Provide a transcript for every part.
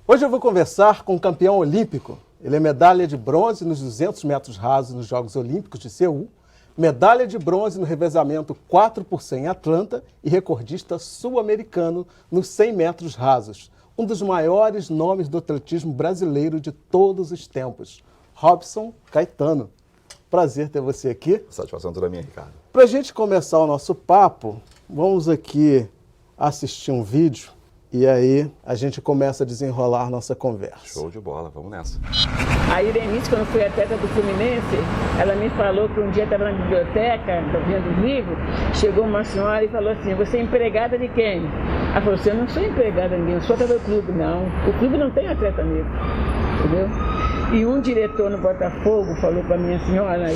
Hoje eu vou conversar com um campeão olímpico. Ele é medalha de bronze nos 200 metros rasos nos Jogos Olímpicos de Seul, medalha de bronze no revezamento 4x100 em Atlanta e recordista sul-americano nos 100 metros rasos. Um dos maiores nomes do atletismo brasileiro de todos os tempos, Robson Caetano. Prazer ter você aqui. Satisfação toda minha, Ricardo. Para a gente começar o nosso papo, vamos aqui assistir um vídeo. E aí a gente começa a desenrolar nossa conversa. Show de bola, vamos nessa. A Irenice, quando foi atleta do Fluminense, ela me falou que um dia estava na biblioteca, vendo livro, chegou uma senhora e falou assim, você é empregada de quem? Ela falou assim, eu não sou empregada de ninguém, eu sou atleta do clube. Não, o clube não tem atleta negro, entendeu? E um diretor no Botafogo falou para minha senhora,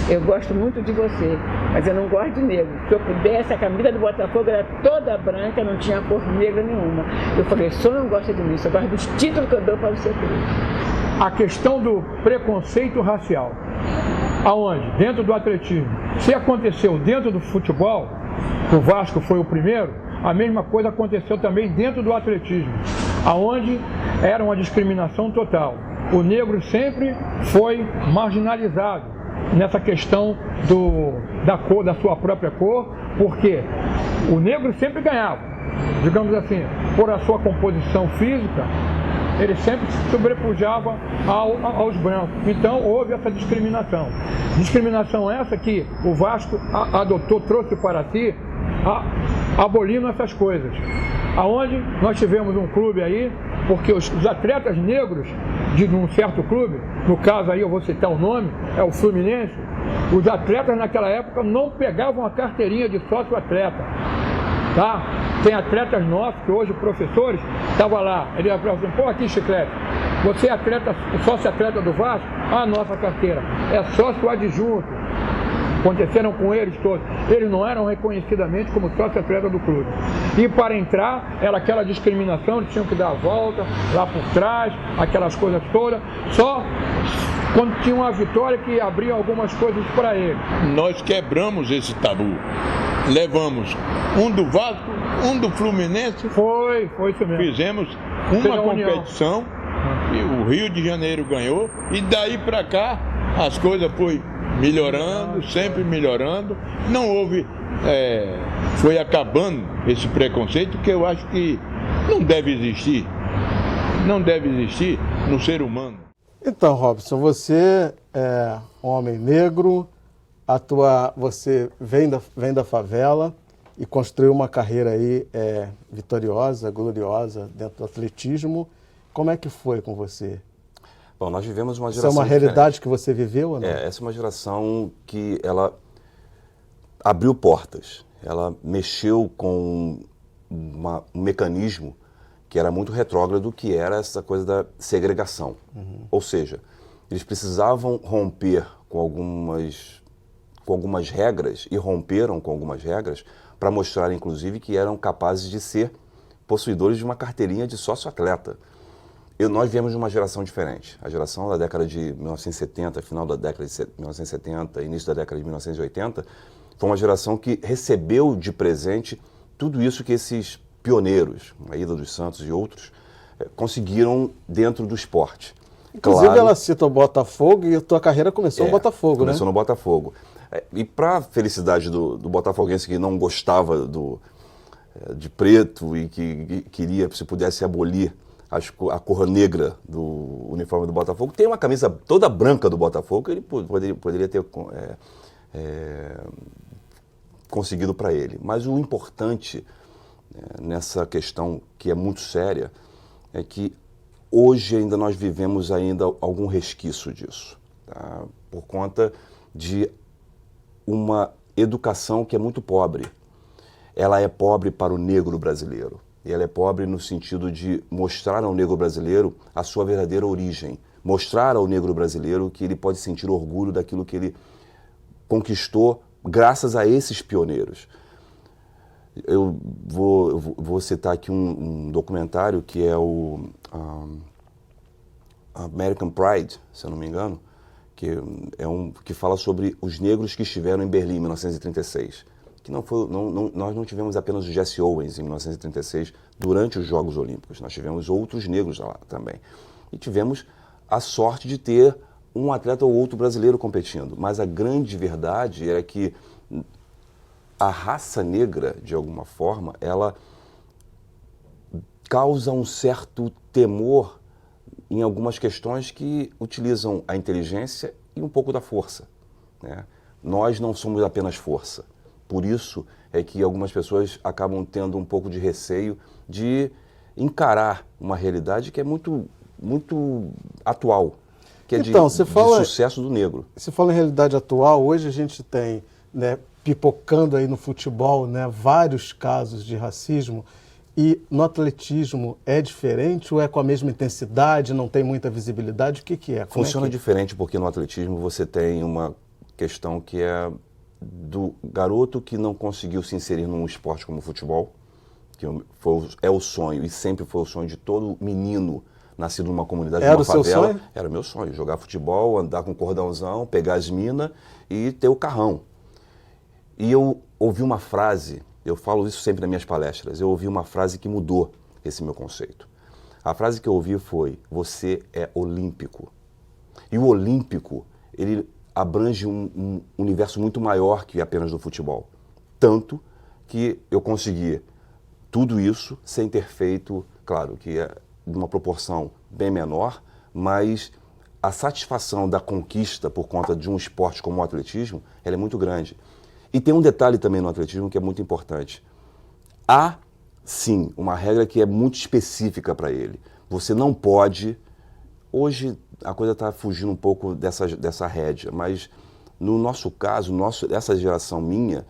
eu gosto muito de você, mas eu não gosto de negro. Se eu pudesse, a camisa do Botafogo era toda branca, não tinha cor negra nenhuma. Eu falei, só não gosta de mim, só gosta dos títulos que eu dou para o seu clube. A questão do preconceito racial, aonde? Dentro do atletismo. Se aconteceu dentro do futebol, o Vasco foi o primeiro, a mesma coisa aconteceu também dentro do atletismo, aonde era uma discriminação total. O negro sempre foi marginalizado nessa questão da cor, da sua própria cor, porque o negro sempre ganhava, digamos assim, por a sua composição física, ele sempre se sobrepujava aos brancos. Então houve essa discriminação. Discriminação essa que o Vasco adotou, trouxe para si, abolindo essas coisas. Aonde nós tivemos um clube aí, porque os atletas negros de um certo clube, no caso aí eu vou citar o nome, é o Fluminense, os atletas naquela época não pegavam a carteirinha de sócio-atleta. Tá? Tem atletas nossos, que hoje professores, estavam lá, ele ia falar assim, pô, aqui Chiclete, você é atleta, sócio-atleta do Vasco? Ah, nossa carteira, é sócio adjunto. Aconteceram com eles todos. Eles não eram reconhecidamente como sócio-atleta do clube. E para entrar, era aquela discriminação, eles tinham que dar a volta, lá por trás, aquelas coisas todas. Só quando tinha uma vitória que abria algumas coisas para eles. Nós quebramos esse tabu. Levamos um do Vasco, um do Fluminense. Foi isso mesmo. Fizemos uma competição e o Rio de Janeiro ganhou. E daí para cá, as coisas foi melhorando, sempre melhorando. Não houve, foi acabando esse preconceito que eu acho que não deve existir. Não deve existir no ser humano. Então, Robson, você é homem negro, você vem da favela e construiu uma carreira aí vitoriosa, gloriosa dentro do atletismo. Como é que foi com você? Bom, nós vivemos uma geração Isso é uma realidade que você viveu ou não? Essa é uma geração que ela abriu portas, ela mexeu com um mecanismo que era muito retrógrado, que era essa coisa da segregação. Ou seja, eles precisavam romper com algumas regras, e romperam com algumas regras, para mostrar, inclusive, que eram capazes de ser possuidores de uma carteirinha de sócio-atleta. Nós viemos de uma geração diferente. A geração da década de 1970, final da década de 1970, início da década de 1980, foi uma geração que recebeu de presente tudo isso que esses pioneiros, a Ida dos Santos e outros, conseguiram dentro do esporte. Inclusive, claro, ela cita o Botafogo e a tua carreira começou no Botafogo, né? Começou no Botafogo. E para a felicidade do botafoguense que não gostava de preto e que queria, se pudesse, abolir a cor negra do uniforme do Botafogo, tem uma camisa toda branca do Botafogo que ele poderia ter conseguido para ele. Mas o importante nessa questão, que é muito séria, é que hoje ainda nós vivemos ainda algum resquício disso, tá? Por conta de uma educação que é muito pobre. Ela é pobre para o negro brasileiro. E ela é pobre no sentido de mostrar ao negro brasileiro a sua verdadeira origem. Mostrar ao negro brasileiro que ele pode sentir orgulho daquilo que ele conquistou graças a esses pioneiros. Eu vou citar aqui um documentário que é o American Pride, se eu não me engano, que fala sobre os negros que estiveram em Berlim em 1936. Que nós não tivemos apenas o Jesse Owens em 1936 durante os Jogos Olímpicos, nós tivemos outros negros lá também. E tivemos a sorte de ter um atleta ou outro brasileiro competindo. Mas a grande verdade é que a raça negra, de alguma forma, ela causa um certo temor em algumas questões que utilizam a inteligência e um pouco da força, né? Nós não somos apenas força. Por isso é que algumas pessoas acabam tendo um pouco de receio de encarar uma realidade que é muito, muito atual, que é então, de sucesso do negro. Você fala em realidade atual, hoje a gente tem, né, pipocando aí no futebol, né, vários casos de racismo, e no atletismo é diferente ou é com a mesma intensidade, não tem muita visibilidade? O que é? Funciona diferente porque no atletismo você tem uma questão que é do garoto que não conseguiu se inserir num esporte como o futebol, que é o sonho e sempre foi o sonho de todo menino nascido numa comunidade, numa favela. Era o seu sonho? Era o meu sonho, jogar futebol, andar com cordãozão, pegar as minas e ter o carrão. E eu ouvi uma frase, eu falo isso sempre nas minhas palestras, eu ouvi uma frase que mudou esse meu conceito. A frase que eu ouvi foi: você é olímpico. E o olímpico, ele abrange um universo muito maior que apenas do futebol. Tanto que eu consegui tudo isso sem ter feito, claro, que é de uma proporção bem menor, mas a satisfação da conquista por conta de um esporte como o atletismo, ela é muito grande. E tem um detalhe também no atletismo que é muito importante. Há, sim, uma regra que é muito específica para ele. Você não pode... Hoje a coisa está fugindo um pouco dessa rédea, mas no nosso caso, essa geração minha,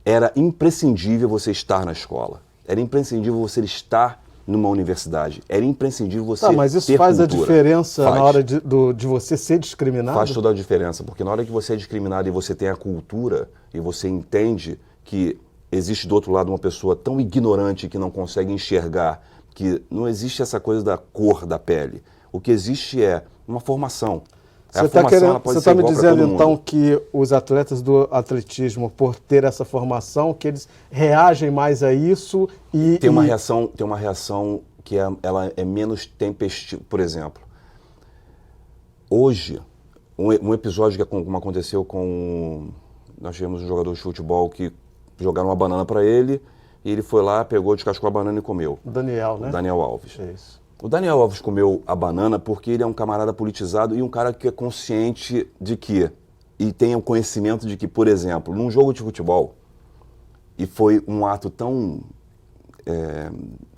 era imprescindível você estar na escola. Era imprescindível você estar numa universidade. Era imprescindível você ter cultura. Mas isso faz a diferença na hora de você ser discriminado? Faz toda a diferença, porque na hora que você é discriminado e você tem a cultura e você entende que existe do outro lado uma pessoa tão ignorante que não consegue enxergar, que não existe essa coisa da cor da pele. O que existe é uma formação. Você está me dizendo então que os atletas do atletismo, por ter essa formação, que eles reagem mais a isso e... Tem uma reação que ela é menos tempestiva. Por exemplo, hoje, um episódio que como aconteceu com... Nós tivemos um jogador de futebol que jogaram uma banana para ele e ele foi lá, pegou, descascou a banana e comeu. O Daniel, né? O Daniel Alves. É isso. O Daniel Alves comeu a banana porque ele é um camarada politizado e um cara que é consciente de que, e tem o conhecimento de que, por exemplo, num jogo de futebol, e foi um ato tão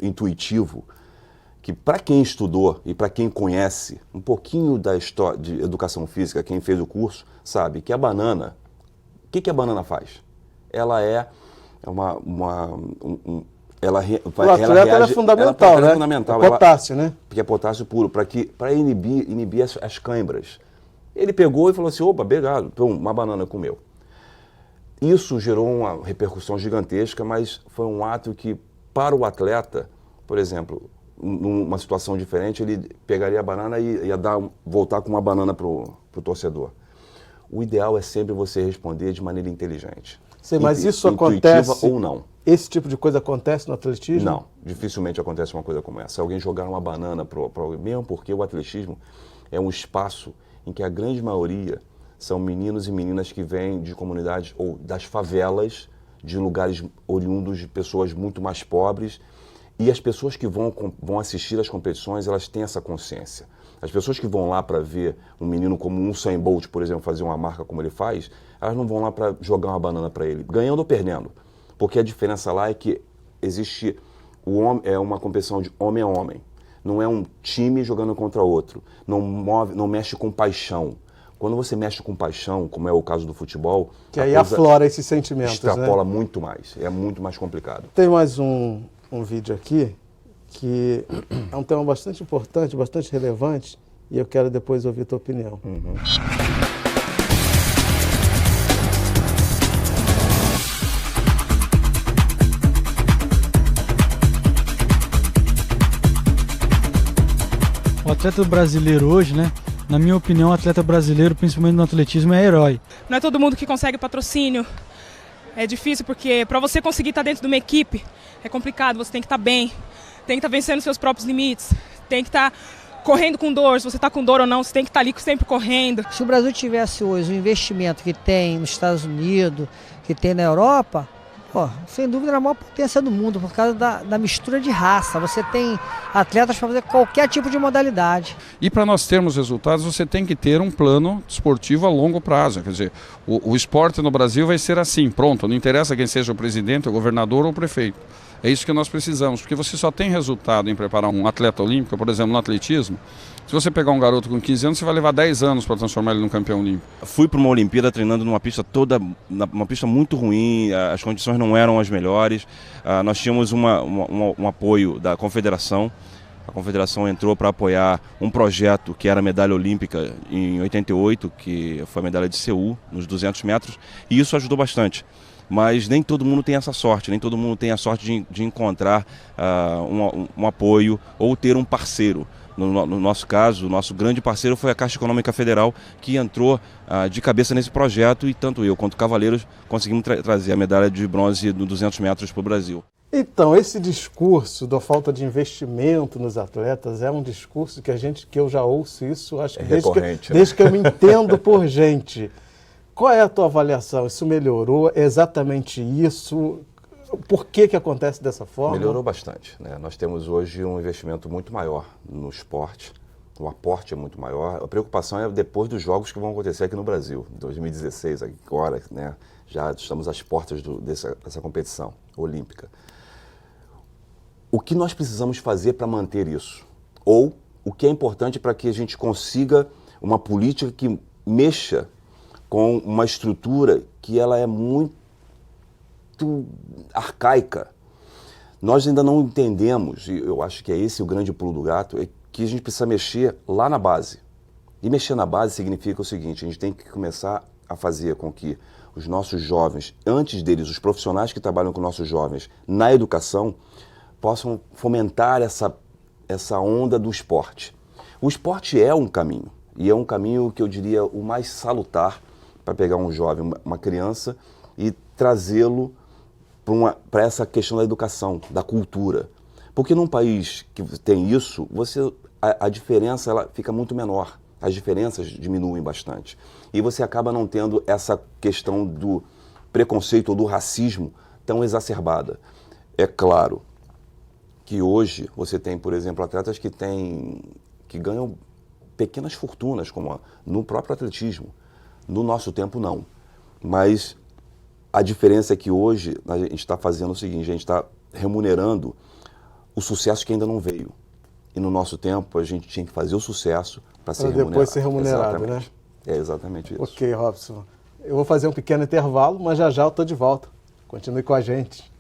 intuitivo, que para quem estudou e para quem conhece um pouquinho da história de educação física, quem fez o curso, sabe que a banana, o que a banana faz? Ela é o atleta é fundamental, né? É fundamental. É potássio, né? Porque é potássio puro, para inibir as câimbras. Ele pegou e falou assim: opa, obrigado, uma banana comeu. Isso gerou uma repercussão gigantesca, mas foi um ato que, para o atleta, por exemplo, numa situação diferente, ele pegaria a banana e ia voltar com uma banana para o torcedor. O ideal é sempre você responder de maneira inteligente. Sim, mas isso acontece ou não. Esse tipo de coisa acontece no atletismo? Não, dificilmente acontece uma coisa como essa. Se alguém jogar uma banana para alguém, mesmo porque o atletismo é um espaço em que a grande maioria são meninos e meninas que vêm de comunidades ou das favelas, de lugares oriundos de pessoas muito mais pobres, e as pessoas que vão assistir às competições, elas têm essa consciência. As pessoas que vão lá para ver um menino como um Usain Bolt, por exemplo, fazer uma marca como ele faz, elas não vão lá para jogar uma banana para ele, ganhando ou perdendo. Porque a diferença lá é que existe é uma competição de homem a homem. Não é um time jogando contra outro. Não mexe com paixão. Quando você mexe com paixão, como é o caso do futebol... Que aí aflora esses sentimentos, extrapola, né? Muito mais. É muito mais complicado. Tem mais um vídeo aqui que é um tema bastante importante, bastante relevante, e eu quero depois ouvir a tua opinião. atleta brasileiro hoje, né? Na minha opinião, o atleta brasileiro, principalmente no atletismo, é herói. Não é todo mundo que consegue patrocínio. É difícil porque para você conseguir estar dentro de uma equipe é complicado. Você tem que estar bem, tem que estar vencendo seus próprios limites, tem que estar correndo com dor. Se você está com dor ou não, você tem que estar ali sempre correndo. Se o Brasil tivesse hoje o investimento que tem nos Estados Unidos, que tem na Europa, sem dúvida era a maior potência do mundo por causa da mistura de raça. Você tem atletas para fazer qualquer tipo de modalidade. E para nós termos resultados, você tem que ter um plano esportivo a longo prazo. Quer dizer, o esporte no Brasil vai ser assim, pronto, não interessa quem seja o presidente, o governador ou o prefeito. É isso que nós precisamos, porque você só tem resultado em preparar um atleta olímpico, por exemplo, no atletismo. Se você pegar um garoto com 15 anos, você vai levar 10 anos para transformar ele num campeão olímpico. Fui para uma Olimpíada treinando numa pista uma pista muito ruim, as condições não eram as melhores. Nós tínhamos um apoio da Confederação. A Confederação entrou para apoiar um projeto que era a medalha olímpica em 88, que foi a medalha de Seul, nos 200 metros, e isso ajudou bastante. Mas nem todo mundo tem essa sorte, nem todo mundo tem a sorte de encontrar um apoio ou ter um parceiro. No nosso caso, o nosso grande parceiro foi a Caixa Econômica Federal, que entrou de cabeça nesse projeto, e tanto eu quanto o Cavaleiros conseguimos trazer a medalha de bronze no 200 metros para o Brasil. Então, esse discurso da falta de investimento nos atletas é um discurso que eu já ouço isso, acho que desde que eu me entendo por gente. Qual é a tua avaliação? Isso melhorou? É exatamente isso? Por que acontece dessa forma? Melhorou bastante, né? Nós temos hoje um investimento muito maior no esporte, o aporte é muito maior. A preocupação é depois dos jogos que vão acontecer aqui no Brasil, 2016, agora, né? Já estamos às portas dessa competição olímpica. O que nós precisamos fazer para manter isso? Ou o que é importante para que a gente consiga uma política que mexa com uma estrutura que ela é muito arcaica. Nós ainda não entendemos, e eu acho que é esse o grande pulo do gato, é que a gente precisa mexer lá na base. E mexer na base significa o seguinte: a gente tem que começar a fazer com que os nossos jovens, antes deles, os profissionais que trabalham com nossos jovens na educação, possam fomentar essa onda do esporte. O esporte é um caminho, e é um caminho que eu diria o mais salutar para pegar um jovem, uma criança, e trazê-lo para essa questão da educação, da cultura. Porque num país que tem isso, a diferença ela fica muito menor, as diferenças diminuem bastante. E você acaba não tendo essa questão do preconceito ou do racismo tão exacerbada. É claro que hoje você tem, por exemplo, atletas que ganham pequenas fortunas, como no próprio atletismo. No nosso tempo, não. Mas a diferença é que hoje a gente está fazendo o seguinte: a gente está remunerando o sucesso que ainda não veio. E no nosso tempo, a gente tinha que fazer o sucesso para ser remunerado. Depois ser remunerado, exatamente. Né? É exatamente isso. Ok, Robson. Eu vou fazer um pequeno intervalo, mas já eu estou de volta. Continue com a gente.